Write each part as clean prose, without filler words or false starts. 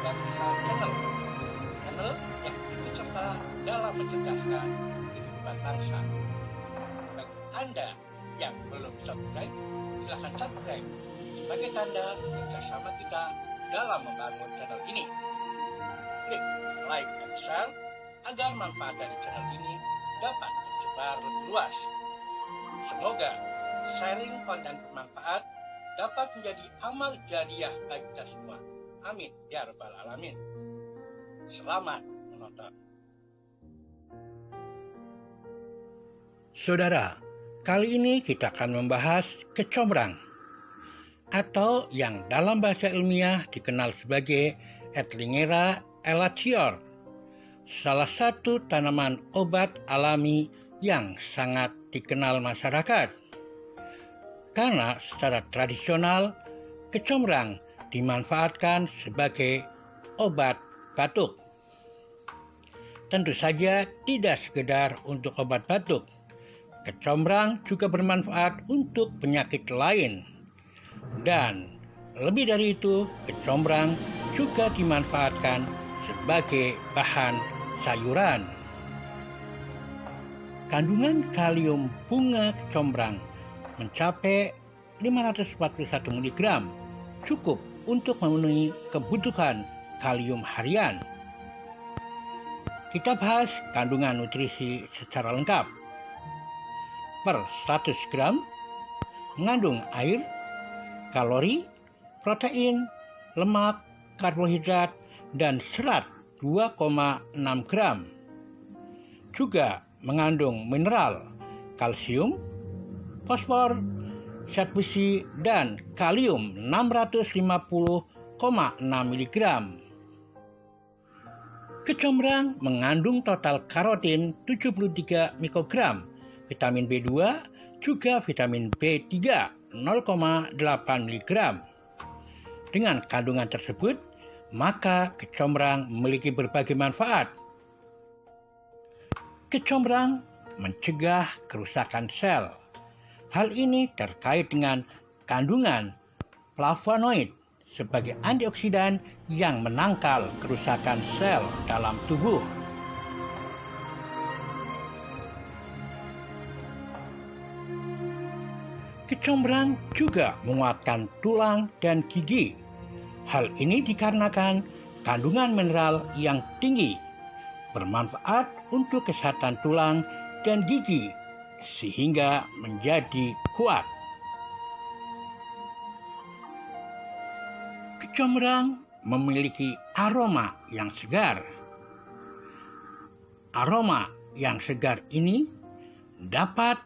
Bangsal Channel, channel yang ikut serta dalam mencerdaskan kehidupan bangsa. Bagi Anda yang belum subscribe, silahkan subscribe sebagai tanda kerjasama kita dalam membangun channel ini. Klik like dan share agar manfaat dari channel ini dapat tersebar lebih luas. Semoga sharing konten bermanfaat dapat menjadi amal jariah bagi kita semua. Amin ya rabbal alamin. Selamat menonton. Saudara, kali ini kita akan membahas kecombrang atau yang dalam bahasa ilmiah dikenal sebagai Etlingera elatior, salah satu tanaman obat alami yang sangat dikenal masyarakat. Karena secara tradisional, kecombrang dimanfaatkan sebagai obat batuk. Tentu saja tidak sekedar untuk obat batuk. Kecombrang juga bermanfaat untuk penyakit lain. Dan lebih dari itu, kecombrang juga dimanfaatkan sebagai bahan sayuran. Kandungan kalium bunga kecombrang mencapai 541 mg, cukup untuk memenuhi kebutuhan kalium harian. Kita bahas kandungan nutrisi secara lengkap. Per 100 gram mengandung air, kalori, protein, lemak, karbohidrat, dan serat 2,6 gram. Juga mengandung mineral, kalsium, fosfor, zat besi, dan kalium 650,6 mg. Kecombrang mengandung total karotin 73 mikrogram, vitamin B2, juga vitamin B3 0,8 mg. Dengan kandungan tersebut, maka kecombrang memiliki berbagai manfaat. Kecombrang mencegah kerusakan sel. Hal ini terkait dengan kandungan flavonoid sebagai antioksidan yang menangkal kerusakan sel dalam tubuh. Kecombrang juga menguatkan tulang dan gigi. Hal ini dikarenakan kandungan mineral yang tinggi, bermanfaat untuk kesehatan tulang dan gigi, sehingga menjadi kuat. Kecombrang memiliki aroma yang segar. Aroma yang segar ini dapat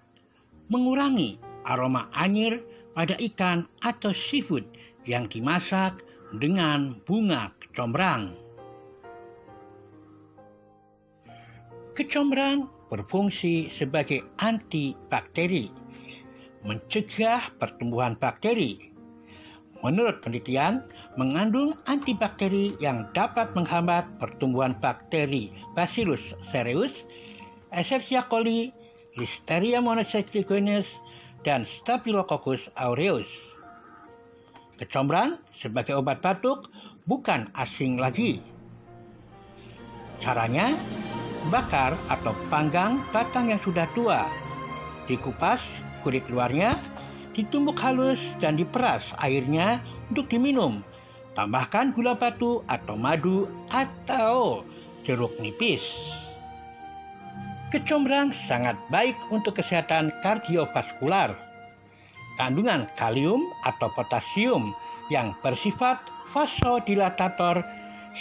mengurangi aroma anyir pada ikan atau seafood yang dimasak dengan bunga kecombrang. Kecombrang berfungsi sebagai antibakteri, mencegah pertumbuhan bakteri. Menurut penelitian, mengandung antibakteri yang dapat menghambat pertumbuhan bakteri Bacillus cereus, Escherichia coli, Listeria monocytogenes, dan Staphylococcus aureus. Kecombrang sebagai obat batuk bukan asing lagi. Caranya, bakar atau panggang batang yang sudah tua. Dikupas kulit luarnya, ditumbuk halus dan diperas airnya untuk diminum. Tambahkan gula batu atau madu atau jeruk nipis. Kecombrang sangat baik untuk kesehatan kardiovaskular. Kandungan kalium atau potasium yang bersifat vasodilatator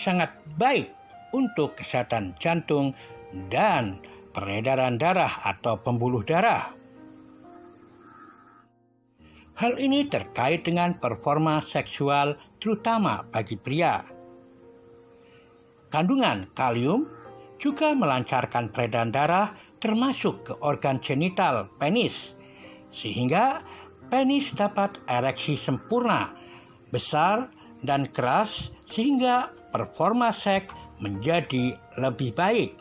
sangat baik untuk kesehatan jantung dan peredaran darah atau pembuluh darah. Hal ini terkait dengan performa seksual terutama bagi pria. Kandungan kalium juga melancarkan peredaran darah termasuk ke organ genital penis, sehingga penis dapat ereksi sempurna, besar dan keras sehingga performa seks menjadi lebih baik.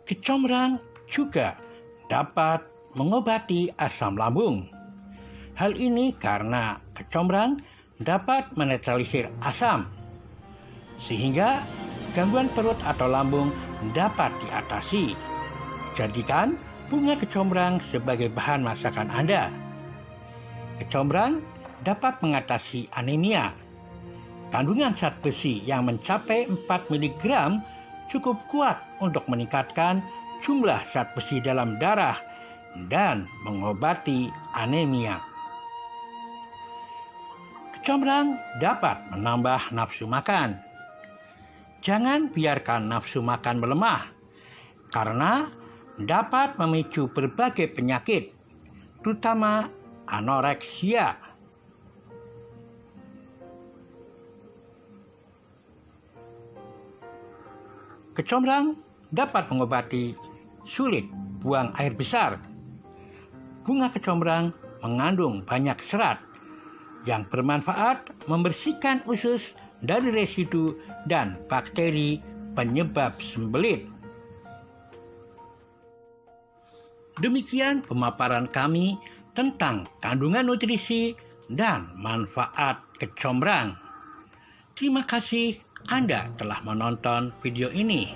Kecombrang juga dapat mengobati asam lambung. Hal ini karena kecombrang dapat menetralisir asam, sehingga gangguan perut atau lambung dapat diatasi. Jadikan bunga kecombrang sebagai bahan masakan Anda. Kecombrang dapat mengatasi anemia. Kandungan zat besi yang mencapai 4 mg cukup kuat untuk meningkatkan jumlah zat besi dalam darah dan mengobati anemia. Kecombrang dapat menambah nafsu makan. Jangan biarkan nafsu makan melemah, karena dapat memicu berbagai penyakit, terutama anoreksia. Kecombrang dapat mengobati sulit buang air besar. Bunga kecombrang mengandung banyak serat yang bermanfaat membersihkan usus dari residu dan bakteri penyebab sembelit. Demikian pemaparan kami tentang kandungan nutrisi dan manfaat kecombrang. Terima kasih Anda telah menonton video ini.